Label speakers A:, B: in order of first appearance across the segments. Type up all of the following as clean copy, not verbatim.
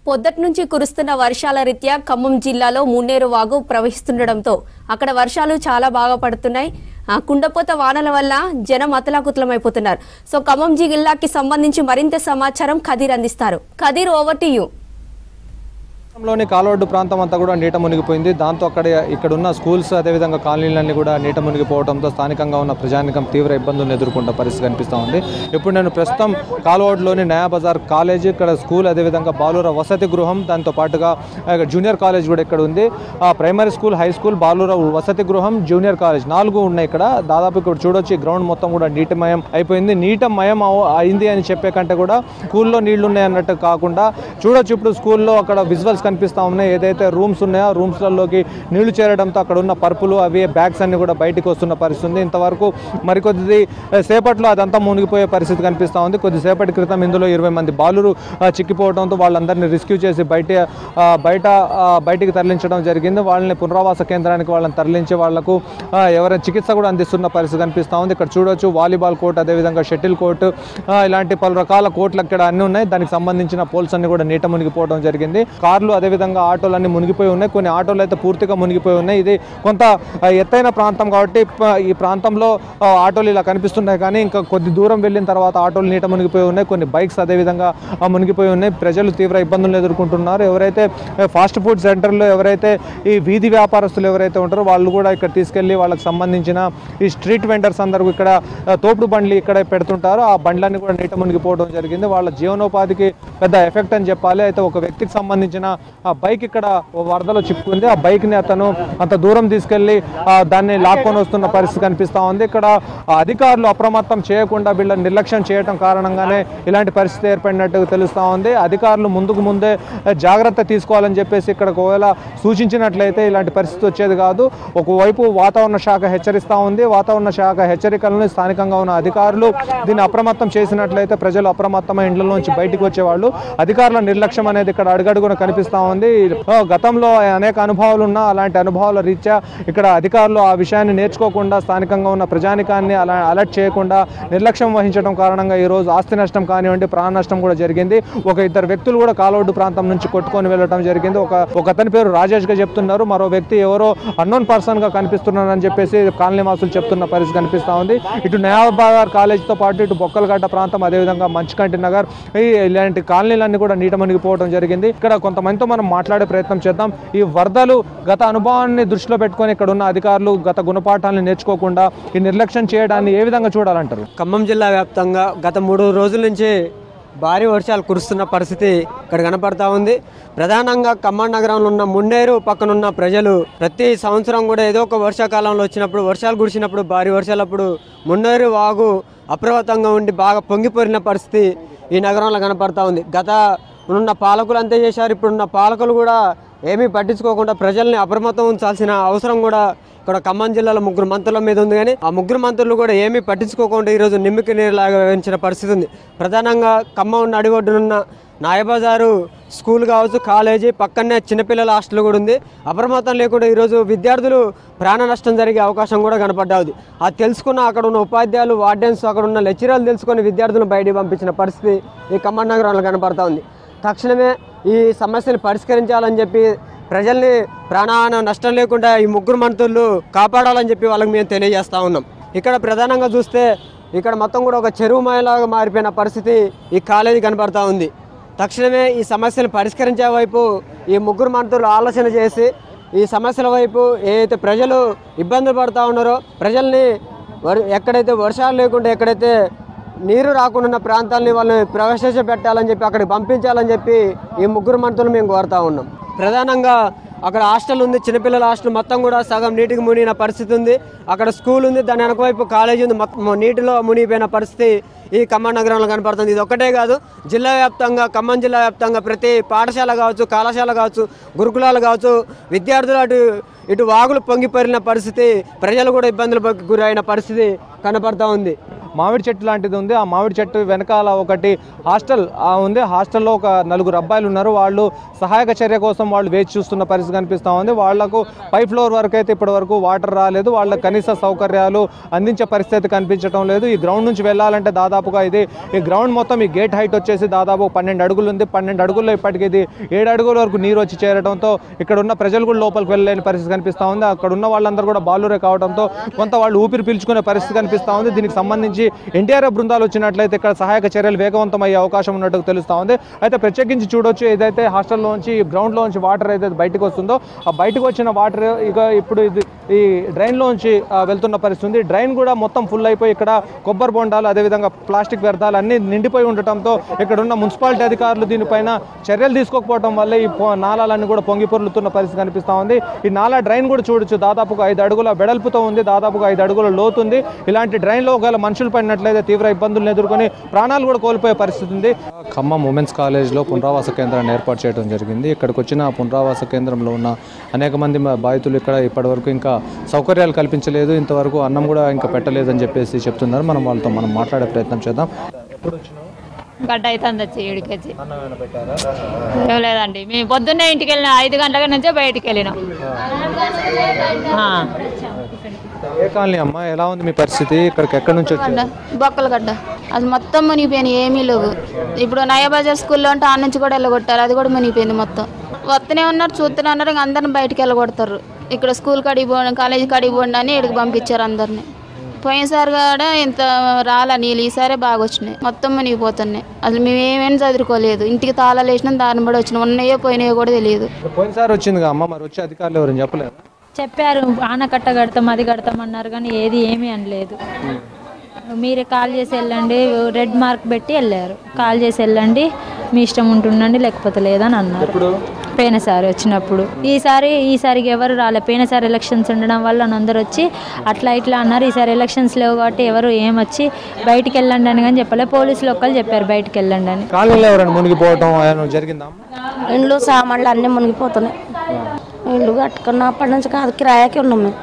A: పొద్దటి నుంచి కురుస్తున్న వర్షాల రీత్యా ఖమ్మం జిల్లాలో మున్నేరు వాగు ప్రవహిస్తుండటంతో అక్కడ వర్షాలు చాలా బాగా పడుతున్నాయి. కుండపోత వానల వల్ల జనం అతలాకుతలమైపోతున్నారు. సో ఖమ్మం జిల్లాకి సంబంధించి మరింత సమాచారం ఖదీర్ అందిస్తారు. Khadeer, over to you.
B: లోని కాలువడ్డు ప్రాంతం అంతా కూడా నీట మునిగిపోయింది. దాంతో ఇక్కడ ఉన్న స్కూల్స్ అదేవిధంగా కాలనీలన్నీ కూడా నీట మునిగిపోవడంతో స్థానికంగా ఉన్న ప్రజానికం తీవ్ర ఇబ్బందులను ఎదుర్కొంటున్న పరిస్థితి కనిపిస్తూ ఉంది. ఇప్పుడు నేను ప్రస్తుతం కాలువడ్డులోని నయా బజార్ కాలేజీ, ఇక్కడ స్కూల్, అదేవిధంగా బాలూర వసతి గృహం, దాంతో పాటుగా జూనియర్ కాలేజ్ కూడా ఇక్కడ ఉంది. ప్రైమరీ స్కూల్, హై స్కూల్, బాలూర వసతి గృహం, జూనియర్ కాలేజ్ 4 ఉన్నాయి ఇక్కడ. దాదాపు ఇక్కడ చూడొచ్చు ఈ గ్రౌండ్ మొత్తం కూడా నీటిమయం అయిపోయింది. నీటమయం అయింది అని చెప్పే కంటే కూడా స్కూల్లో నీళ్లు ఉన్నాయి అన్నట్టు కాకుండా చూడొచ్చు ఇప్పుడు స్కూల్లో అక్కడ విజువల్స్ కనిపిస్తూ ఉన్నాయి. ఏదైతే రూమ్స్ ఉన్నాయో ఆ రూమ్స్లలోకి నీళ్లు చేరడంతో అక్కడ ఉన్న పరుపులు, అవి బ్యాగ్స్ అన్ని కూడా బయటకు వస్తున్న పరిస్థితి ఉంది. ఇంతవరకు మరికొద్ది సేపట్లో అదంతా మునిగిపోయే పరిస్థితి కనిపిస్తూ ఉంది. కొద్దిసేపటి క్రితం ఇందులో 20 మంది బాలురు చిక్కిపోవడంతో వాళ్ళందరినీ రెస్క్యూ చేసి బయటికి తరలించడం జరిగింది. వాళ్ళని పునరావాస కేంద్రానికి వాళ్ళని తరలించి వాళ్లకు ఎవరైనా చికిత్స కూడా అందిస్తున్న పరిస్థితి కనిపిస్తూ ఉంది. ఇక్కడ చూడొచ్చు వాలీబాల్ కోర్ట్, అదేవిధంగా షటిల్ కోర్టు, ఇలాంటి పలు రకాల కోర్టులు ఇక్కడ అన్నీ ఉన్నాయి. దానికి సంబంధించిన పోల్స్ అన్ని కూడా నీట మునిగిపోవడం జరిగింది. కార్లు, అదేవిధంగా ఆటోలన్నీ మునిగిపోయి ఉన్నాయి. కొన్ని ఆటోలు అయితే పూర్తిగా మునిగిపోయి ఉన్నాయి. ఇది కొంత ఎత్తైన ప్రాంతం కాబట్టి ఈ ప్రాంతంలో ఆటోలు ఇలా కనిపిస్తున్నాయి, కానీ ఇంకా కొద్ది దూరం వెళ్ళిన తర్వాత ఆటోలు నీట మునిగిపోయి ఉన్నాయి. కొన్ని బైక్స్ అదేవిధంగా మునిగిపోయి ఉన్నాయి. ప్రజలు తీవ్ర ఇబ్బందులు ఎదుర్కొంటున్నారు. ఎవరైతే ఫాస్ట్ ఫుడ్ సెంటర్లో ఎవరైతే ఈ వీధి వ్యాపారస్తులు ఎవరైతే ఉంటారో వాళ్ళు కూడా ఇక్కడ తీసుకెళ్లి వాళ్ళకి సంబంధించిన ఈ స్ట్రీట్ వెండర్స్ అందరూ ఇక్కడ తోపుడు బండ్లు ఇక్కడ పెడుతుంటారు. ఆ బండ్లన్నీ కూడా నీట మునిగిపోవడం జరిగింది. వాళ్ళ జీవనోపాధికి పెద్ద ఎఫెక్ట్ అని చెప్పాలి. అయితే ఒక వ్యక్తికి సంబంధించిన ఆ బైక్ ఇక్కడ వరదలో చిక్కుకుంది. ఆ బైక్ని అతను అంత దూరం తీసుకెళ్లి దాన్ని లాక్కొని వస్తున్న పరిస్థితి కనిపిస్తూ ఉంది. ఇక్కడ అధికారులు అప్రమత్తం చేయకుండా వీళ్ళ నిర్లక్ష్యం చేయడం కారణంగానే ఇలాంటి పరిస్థితి ఏర్పడినట్టు తెలుస్తూ ఉంది. అధికారులు ముందే జాగ్రత్త తీసుకోవాలని చెప్పేసి ఇక్కడ ఒకవేళ సూచించినట్లయితే ఇలాంటి పరిస్థితి వచ్చేది కాదు. ఒకవైపు వాతావరణ శాఖ హెచ్చరిస్తూ ఉంది. వాతావరణ శాఖ హెచ్చరికలను స్థానికంగా ఉన్న అధికారులు దీన్ని అప్రమత్తం చేసినట్లయితే ప్రజలు అప్రమత్తమై ఇండ్ల నుంచి బయటకు వచ్చేవాళ్ళు. అధికారుల నిర్లక్ష్యం అనేది ఇక్కడ అడుగడుగున కనిపిస్తూ ఉంది. గతంలో అనేక అనుభవాలు ఉన్నా అలాంటి అనుభవాల రీత్యా ఇక్కడ అధికారులు ఆ విషయాన్ని నేర్చుకోకుండా స్థానికంగా ఉన్న ప్రజానికాన్ని అలర్ట్ చేయకుండా నిర్లక్ష్యం వహించడం కారణంగా ఈరోజు ఆస్తి నష్టం కానివ్వండి, ప్రాణ నష్టం కూడా జరిగింది. ఒక 2 వ్యక్తులు కూడా కాలువడ్డు ప్రాంతం నుంచి కొట్టుకొని వెళ్ళడం జరిగింది. ఒక అతని పేరు రాజేష్ గా చెప్తున్నారు. మరో వ్యక్తి ఎవరో అన్నోన్ పర్సన్ గా కనిపిస్తున్నారని చెప్పేసి కాలనీ వాసులు చెప్తున్న పరిస్థితి కనిపిస్తూ ఉంది. ఇటు నయాబాద్ కాలేజీతో పాటు ఇటు బొక్కలగడ్డ ప్రాంతం, అదేవిధంగా మంచుకంటి నగర్, ఇలాంటి కాలనీలన్నీ కూడా నీట మునిగిపోవడం జరిగింది. ఇక్కడ కొంతమందితో మనం మాట్లాడే ప్రయత్నం చేద్దాం. ఈ వరదలు గత అనుభవాన్ని దృష్టిలో పెట్టుకొని ఇక్కడ ఉన్న అధికారులు గత గుణపాఠాలను నేర్చుకోకుండా ఈ నిర్లక్ష్యం చేయడాన్ని ఏ విధంగా చూడాలంటారు?
C: ఖమ్మం జిల్లా వ్యాప్తంగా గత 3 రోజుల నుంచి భారీ వర్షాలు కురుస్తున్న పరిస్థితి ఇక్కడ కనపడతా ఉంది. ప్రధానంగా ఖమ్మం నగరంలో ఉన్న మున్నేరు పక్కనున్న ప్రజలు ప్రతి సంవత్సరం కూడా ఏదో ఒక వర్షాకాలంలో వచ్చినప్పుడు, వర్షాలు కురిసినప్పుడు, భారీ వర్షాలప్పుడు మున్నేరు వాగు అప్రమత్తంగా ఉండి బాగా పొంగిపోరిన పరిస్థితి ఈ నగరంలో కనపడతా ఉంది. గత ఉన్న పాలకులు అంతే చేశారు. ఇప్పుడున్న పాలకులు కూడా ఏమీ పట్టించుకోకుండా ప్రజల్ని అప్రమత్తం ఉంచాల్సిన అవసరం కూడా ఇక్కడ ఖమ్మం జిల్లాలో 3 మంత్రుల మీద ఉంది. కానీ ఆ 3 మంత్రులు కూడా ఏమీ పట్టించుకోకుండా ఈరోజు నిమ్మికి నీరులాగా వేయించిన పరిస్థితి ఉంది. ప్రధానంగా ఖమ్మం నడిగొడ్డునున్న నాయబజారు స్కూల్ కావచ్చు, కాలేజీ పక్కనే చిన్నపిల్లల హాస్టల్ కూడా ఉంది. అప్రమత్తం లేకుండా ఈరోజు విద్యార్థులు ప్రాణ నష్టం జరిగే అవకాశం కూడా కనపడ్డాది. అది తెలుసుకున్న అక్కడ ఉన్న ఉపాధ్యాయులు, వార్డెన్స్, అక్కడ ఉన్న లెక్చరర్లు తెలుసుకొని విద్యార్థులను బయటికి పంపించిన పరిస్థితి ఈ ఖమ్మం నగరంలో కనపడతా ఉంది. తక్షణమే ఈ సమస్యను పరిష్కరించాలని చెప్పి ప్రజల్ని ప్రాణ నష్టం లేకుండా ఈ 3 మంత్రులు కాపాడాలని చెప్పి వాళ్ళకి మేము తెలియజేస్తూ ఉన్నాం. ఇక్కడ ప్రధానంగా చూస్తే ఇక్కడ మొత్తం కూడా ఒక చెరువు మాయలాగా మారిపోయిన పరిస్థితి ఈ కాలేజీ కనపడతా ఉంది. తక్షణమే ఈ సమస్యను పరిష్కరించే వైపు ఈ 3 మంత్రులు ఆలోచన చేసి ఈ సమస్యల వైపు ఏదైతే ప్రజలు ఇబ్బందులు పడుతూ ఉన్నారో ప్రజల్ని ఎక్కడైతే వర్షాలు లేకుండా, ఎక్కడైతే నీరు రాకుండా ప్రాంతాలని వాళ్ళని ప్రవేశపెట్టాలని చెప్పి అక్కడికి పంపించాలని చెప్పి ఈ 3 మంత్రులు మేము కోరుతా ఉన్నాం. ప్రధానంగా అక్కడ హాస్టల్ ఉంది, చిన్నపిల్లల హాస్టల్ మొత్తం కూడా సగం నీటికి మునిగిన పరిస్థితి ఉంది. అక్కడ స్కూల్ ఉంది, దాని వెనకవైపు కాలేజీ ఉంది, మొత్తం నీటిలో మునిగిపోయిన పరిస్థితి ఈ ఖమ్మం నగరంలో కనపడుతుంది. ఇది ఒక్కటే కాదు, జిల్లా వ్యాప్తంగా, ఖమ్మం జిల్లా వ్యాప్తంగా ప్రతి పాఠశాల కావచ్చు, కళాశాల కావచ్చు, గురుకులాలు కావచ్చు, విద్యార్థులు ఇటు వాగులు పొంగిపోరిన పరిస్థితి, ప్రజలు కూడా ఇబ్బందులకు గురైన పరిస్థితి కనపడతా ఉంది.
B: మామిడి చెట్టు లాంటిది ఉంది. ఆ మామిడి చెట్టు వెనకాల ఒకటి హాస్టల్ ఉంది. హాస్టల్లో ఒక 4 అబ్బాయిలు ఉన్నారు. వాళ్ళు సహాయక చర్య కోసం వాళ్ళు వేచి చూస్తున్న పరిస్థితి కనిపిస్తూ ఉంది. వాళ్లకు 5th ఫ్లోర్ వరకు అయితే ఇప్పటి వరకు వాటర్ రాలేదు. వాళ్ళ కనీస సౌకర్యాలు అందించే పరిస్థితి కనిపించడం లేదు. ఈ గ్రౌండ్ నుంచి వెళ్ళాలంటే దాదాపు దాదాపుగా ఇది ఈ గ్రౌండ్ మొత్తం ఈ గేట్ హైట్ వచ్చేసి దాదాపు 12 అడుగులు ఉంది. 12 అడుగుల్లో ఇప్పటికి ఇది 7 అడుగుల వరకు నీరు వచ్చి చేరడంతో ఇక్కడ ఉన్న ప్రజలు కూడా లోపలికి వెళ్ళలేని పరిస్థితి కనిపిస్తూ ఉంది. అక్కడ ఉన్న వాళ్ళందరూ కూడా బాలురే కావడంతో కొంత వాళ్ళు ఊపిరి పీల్చుకునే పరిస్థితి కనిపిస్తూ ఉంది. దీనికి సంబంధించి ఎన్టీఆర్ఎఫ్ బృందాలు వచ్చినట్లయితే ఇక్కడ సహాయక చర్యలు వేగవంతం అయ్యే అవకాశం ఉన్నట్టు తెలుస్తూ ఉంది. అయితే ప్రత్యేకించి చూడొచ్చు, ఏదైతే హాస్టల్లోంచి గ్రౌండ్లోంచి వాటర్ ఏదైతే బయటకు వస్తుందో ఆ బయటకు వచ్చిన వాటర్ ఇక ఇప్పుడు ఇది ఈ డ్రైన్లోంచి వెళ్తున్న పరిస్థితి ఉంది. డ్రైన్ కూడా మొత్తం ఫుల్ అయిపోయి ఇక్కడ కొబ్బరి బొండాలు అదేవిధంగా ప్లాస్టిక్ వ్యర్థాలు అన్నీ నిండిపోయి ఉండటంతో ఇక్కడ ఉన్న మున్సిపాలిటీ అధికారులు దీనిపైన చర్యలు తీసుకోకపోవడం వల్ల ఈ నాలాలన్నీ కూడా పొంగి పొర్లుతున్న పరిస్థితి కనిపిస్తూ ఉంది. ఈ నాలా డ్రైన్ కూడా చూడొచ్చు, దాదాపుగా 5 అడుగుల వెడల్పుతో ఉంది, దాదాపుగా 5 అడుగుల లోతుంది. ఇలాంటి డ్రైన్లో ఒకవేళ మనుషులు పడినట్లయితే తీవ్ర ఇబ్బందులను ఎదుర్కొని ప్రాణాలు కూడా కోల్పోయే పరిస్థితి ఉంది. ఖమ్మం ఉమెన్స్ కాలేజ్లో పునరావాస కేంద్రాన్ని ఏర్పాటు చేయడం జరిగింది. ఇక్కడికి వచ్చిన పునరావాస కేంద్రంలో ఉన్న అనేక మంది బాధితులు ఇక్కడ ఇప్పటివరకు ఇంకా సౌకర్యాలు కల్పించలేదు, ఇంతవరకు అన్నం కూడా ఇంకా పెట్టలేదని చెప్పేసి చెప్తున్నారు. మనం వాళ్ళతో మాట్లాడే ప్రయత్నం చేద్దాం. ఎప్పుడు వచ్చినావు?
D: గడ్డ అవుతుంది వచ్చి 7 కేజీ ఏం లేదండి. మేము పొద్దున్నే ఇంటికి వెళ్ళినా 5 గంటల నుంచే బయటికి వెళ్ళినాం.
B: ఏ కాలనీ అమ్మా, ఎలా ఉంది మీ పరిస్థితి? ఇక్కడికి ఎక్కడి నుంచి వచ్చారు?
E: బొక్కలగడ్డ అది మొత్తం మునిగిపోయినాయి, ఏమీ లేవు. ఇప్పుడు నయాబజార్ స్కూల్లో ఉంటే ఆ నుంచి కూడా వెళ్ళగొట్టారు, అది కూడా మునిగిపోయింది మొత్తం. వస్తూనే ఉన్నారు, చూస్తూనే ఉన్నారు, ఇంకా అందరిని బయటికి వెళ్ళగొడతారు. ఇక్కడ స్కూల్ కాడికి పోండి, కాలేజీ కాడికి పోండి అని ఇక్కడికి పంపించారు అందరినీ. పోయినసారి కూడా ఇంత రాలా నీళ్ళు, ఈసారే బాగా వచ్చినాయి, మొత్తం మునిగిపోతున్నాయి. అసలు మేము ఏమేమి చదువుకోలేదు, ఇంటికి తాళాలు వేసినాం, దాన్ని బట్టి వచ్చినాం, ఉన్నాయో పోయినాయో కూడా తెలియదు.
B: పోయినసారి వచ్చింది అమ్మ, మరి వచ్చే అధికారులు ఎవరు చెప్పలేదు?
D: చెప్పారు ఆనకట్ట కడతాం అది కడతాం అన్నారు, కానీ ఏమీ అనలేదు. మీరే కాల్ చేసి వెళ్ళండి, రెడ్ మార్క్ పెట్టి వెళ్ళారు. కాల్ చేసి వెళ్ళండి, మీ ఇష్టం ఉంటుండండి, లేకపోతే లేదని అన్నారు పోయినసారి వచ్చినప్పుడు. ఈసారికి ఎవరు రాలే. పోయినసారి ఎలక్షన్స్ ఉండడం వల్ల అందరు వచ్చి అట్లా ఇట్లా అన్నారు. ఈసారి ఎలక్షన్స్ లేవు కాబట్టి ఎవరు ఏమొచ్చి బయటికి వెళ్ళండి అని కానీ చెప్పలే. పోలీసులు ఒక్కళ్ళు చెప్పారు బయటికి వెళ్ళండి అని.
B: కాలంలో ఎవరైనా మునిగిపోవడం జరిగిందా?
E: ఇండ్లు సామాన్లు అన్నీ మునిగిపోతున్నాయి. ఇల్లు కట్టుకున్నప్పటి నుంచి కాదు, కిరాయాకి ఉన్నాం మేము.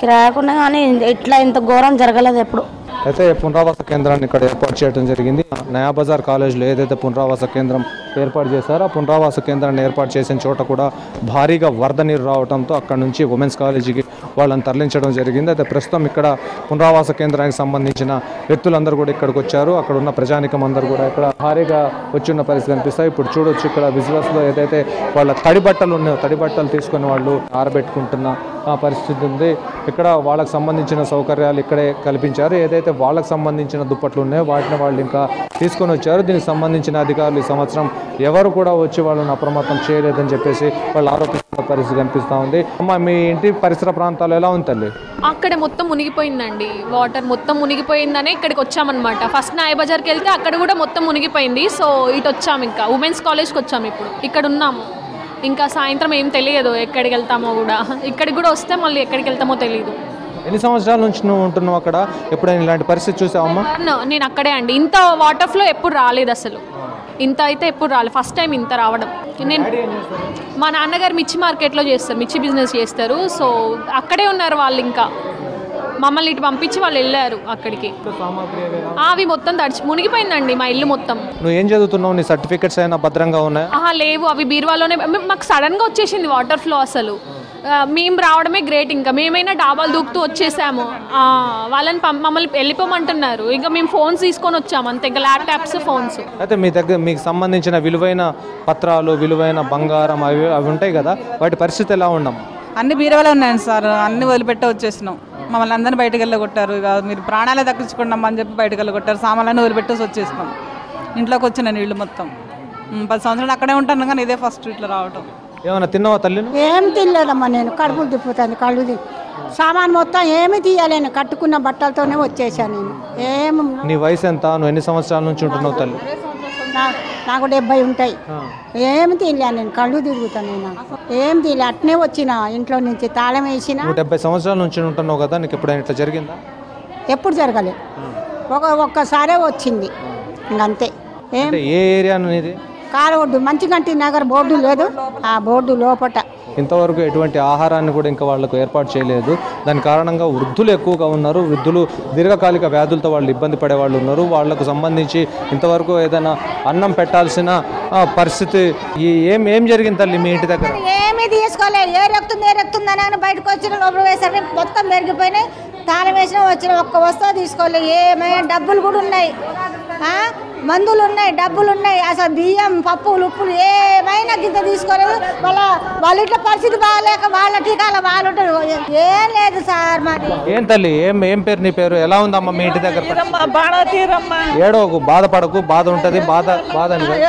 E: కిరాయాకి ఉన్నా కానీ ఇట్లా ఇంత ఘోరం జరగలేదు ఎప్పుడు.
B: అయితే పునరావాస కేంద్రాన్ని ఇక్కడ ఏర్పాటు చేయడం జరిగింది. నయాబజార్ కాలేజ్లో ఏదైతే పునరావాస కేంద్రం ఏర్పాటు చేశారో ఆ పునరావాస కేంద్రాన్ని ఏర్పాటు చేసిన చోట కూడా భారీగా వరద నీరు రావడంతో అక్కడ నుంచి ఉమెన్స్ కాలేజీకి వాళ్ళని తరలించడం జరిగింది. అయితే ప్రస్తుతం ఇక్కడ పునరావాస కేంద్రానికి సంబంధించిన వ్యక్తులందరూ కూడా ఇక్కడికి వచ్చారు. అక్కడ ఉన్న ప్రజానికం అందరూ కూడా ఇక్కడ భారీగా వచ్చిన పరిస్థితి కనిపిస్తాయి. ఇప్పుడు చూడొచ్చు, ఇక్కడ విజువల్స్లో ఏదైతే వాళ్ళ తడి బట్టలు ఉన్నాయో తడి బట్టలు తీసుకొని వాళ్ళు ఆరబెట్టుకుంటున్న పరిస్థితి ఉంది. ఇక్కడ వాళ్ళకి సంబంధించిన సౌకర్యాలు ఇక్కడే కల్పించారు. ఏదైతే వాళ్ళకి సంబంధించిన దుప్పట్లు ఉన్నాయో వాటిని వాళ్ళు ఇంకా తీసుకొని వచ్చారు. దీనికి సంబంధించిన అధికారులు ఈ సంవత్సరం ఎవరు కూడా వచ్చి వాళ్ళని అప్రమత్తం చేయలేదని చెప్పేసి వాళ్ళు ఆరోపిస్తున్న పరిస్థితి కనిపిస్తూ ఉంది. అమ్మ, మీ ఇంటి పరిసర ప్రాంతాలు ఎలా ఉంది తల్లి?
F: అక్కడ మొత్తం మునిగిపోయిందండి, వాటర్ మొత్తం మునిగిపోయిందనే ఇక్కడికి వచ్చామన్నమాట. ఫస్ట్ నాయబజార్కి వెళ్తే అక్కడ కూడా మొత్తం మునిగిపోయింది. సో ఇటు వచ్చాము, ఇంకా ఉమెన్స్ కాలేజ్కి వచ్చాము. ఇప్పుడు ఇక్కడ ఉన్నాము, ఇంకా సాయంత్రం ఏం తెలియదు ఎక్కడికి వెళ్తామో కూడా. ఇక్కడికి కూడా వస్తే మళ్ళీ ఎక్కడికి వెళ్తామో తెలియదు.
B: ఎన్ని సంవత్సరాల నుంచి నువ్వు ఉంటున్నావు అక్కడ? ఎప్పుడైనా ఇలాంటి పరిస్థితి చూసావమ్మా?
F: నేను అక్కడే అండి. ఇంత వాటర్ ఫ్లో ఎప్పుడు రాలేదు అసలు, ఇంత అయితే ఎప్పుడు రాలేదు. ఫస్ట్ టైం ఇంత రావడం. నేను మా నాన్నగారు మిర్చి మార్కెట్లో చేస్తారు, మిర్చి బిజినెస్ చేస్తారు. సో అక్కడే ఉన్నారు వాళ్ళు, ఇంకా మమ్మల్ని ఇటు పంపించి వాళ్ళు వెళ్ళారు అక్కడికి. అవి మొత్తం మునిగిపోయిందండి మా ఇల్లు మొత్తం.
B: నువ్వు ఏం చదువుతున్నావు? నీ సర్టిఫికెట్స్ అయినా భద్రంగా ఉన్నాయా?
F: లేవు, అవి బీరువాలోనే. మాకు సడన్గా వచ్చేసింది వాటర్ ఫ్లో అసలు. మేము రావడమే గ్రేట్. ఇంకా మేమైనా డాబాలు దూకుతూ వచ్చేసాము. వాళ్ళని మమ్మల్ని వెళ్ళిపోమంటున్నారు. ఇంకా మేము ఫోన్స్ తీసుకొని వచ్చాము అంతే, ఇంకా ల్యాప్టాప్స్, ఫోన్స్.
B: అయితే మీ దగ్గర మీకు సంబంధించిన విలువైన పత్రాలు, విలువైన బంగారం అవి ఉంటాయి కదా, వాటి పరిస్థితి ఎలా ఉన్నాం?
G: అన్ని బీరువాలో ఉన్నాయండి సార్, అన్ని వదిలిపెట్టే వచ్చేసినాం. మమ్మల్ని అందరినీ బయటకు వెళ్ళగొట్టారు. ఇక మీరు ప్రాణాలే దక్కించుకున్నాం అని చెప్పి బయటకు వెళ్ళగొట్టారు. సామాన్లన్నీ వదిలిపెట్టేసి వచ్చేసినాం. ఇంట్లోకి వచ్చిన నీళ్ళు మొత్తం 10 సంవత్సరాలు అక్కడే ఉంటాను, కానీ ఇదే ఫస్ట్ ఇట్లా రావటం.
B: ఏమన్నా తిన్నావా తల్లి?
H: ఏం తినలేదమ్మా, నేను కడుపులు తిప్పుతాను, కళ్ళు సామాన్ మొత్తం ఏమి తీయలేను, కట్టుకున్న బట్టలతోనే వచ్చేసాను నేను. ఏం
B: నీ వయసు ఎంత? నువ్వు ఎన్ని సంవత్సరాల నుంచి ఉంటున్నావు తల్లి?
H: నాకు 70 ఉంటాయి. ఏమి తినలే నేను, కళ్ళు తిరుగుతాను. నేను ఏం తినలే, అట్నే వచ్చిన ఇంట్లో నుంచి తాళం వేసిన.
B: 70 సంవత్సరాల నుంచి ఉంటున్నావు కదా, నీకు ఎప్పుడైనా ఇట్లా జరిగిందా?
H: ఎప్పుడు జరగలేదు, ఒక్కసారే వచ్చింది ఇంకంతే.
B: ఏ ఏరియా అనేది?
H: కాలవడ్డు మంచిగంటి నగర్ బోర్డు లేదు, ఆ బోర్డు లోపట.
B: ఇంతవరకు ఎటువంటి ఆహారాన్ని కూడా ఇంకా వాళ్ళకు ఏర్పాటు చేయలేదు. దాని కారణంగా వృద్ధులు ఎక్కువగా ఉన్నారు. వృద్ధులు దీర్ఘకాలిక వ్యాధులతో వాళ్ళు ఇబ్బంది పడే వాళ్ళు ఉన్నారు. వాళ్లకు సంబంధించి ఇంతవరకు ఏదైనా అన్నం పెట్టాల్సిన పరిస్థితి ఏం జరిగింది తల్లి మీ ఇంటి దగ్గర?
H: ఏమీ తీసుకోలేదు, ఏ రక్తుందని బయటకు వచ్చిన లోపల వేసారు, మొత్తం మెరిగిపోయినాయి. తాళం వేసినా వచ్చిన ఒక్క వస్తువు తీసుకోలేదు. ఏమైనా డబ్బులు కూడా ఉన్నాయి, మందులు ఉన్నాయి, డబ్బులు ఉన్నాయి. అసలు బియ్యం, పప్పులు, ఉప్పులు ఏమైనా గింత తీసుకోలేదు. వాళ్ళ ఇట్లా పరిస్థితి బాగాలేక వాళ్ళ టీకాల వాళ్ళు ఏం లేదు సార్. మాది
B: ఏం తల్లి, ఏం పేరు నీ పేరు? ఎలా ఉందమ్మా మీ ఇంటి దగ్గర? ఏడో బాధపడకు, బాధ ఉంటది. బాధ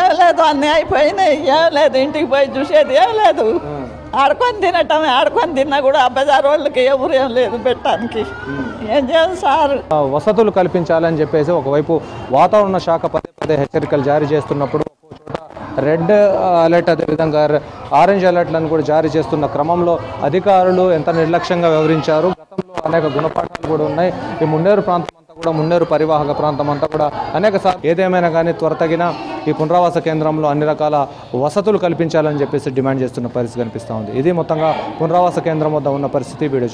I: ఏం లేదు, అన్నీ అయిపోయినాయి. ఏం లేదు, ఇంటికి పోయి చూసేది ఏం లేదు. ఆడుకొని తినటమే, ఆడుకొని తిన్నా కూడా బజార్ వాళ్ళకి ఎవరు ఏం లేదు పెట్టడానికి. ఏం చేయాలి సార్?
B: వసతులు కల్పించాలని చెప్పేసి ఒకవైపు వాతావరణ శాఖ పదే హెచ్చరికలు జారీ చేస్తున్నప్పుడు ఒక్కో చోట రెడ్ అలర్ట్, అదేవిధంగా ఆరెంజ్ అలర్ట్లను కూడా జారీ చేస్తున్న క్రమంలో అధికారులు ఎంత నిర్లక్ష్యంగా వ్యవహరించారు. గతంలో అనేక గుణపాఠాలు కూడా ఉన్నాయి. ఈ మున్నేరు ప్రాంతం అంతా కూడా, మున్నేరు పరివాహక ప్రాంతం అంతా కూడా అనేక సార్లు ఏదేమైనా కానీ త్వరతగిన ఈ పునరావాస కేంద్రంలో అన్ని రకాల వసతులు కల్పించాలని చెప్పేసి డిమాండ్ చేస్తున్న పరిస్థితి కనిపిస్తూ ఉంది. ఇది మొత్తంగా పునరావాస కేంద్రం వద్ద ఉన్న పరిస్థితి. వీడియో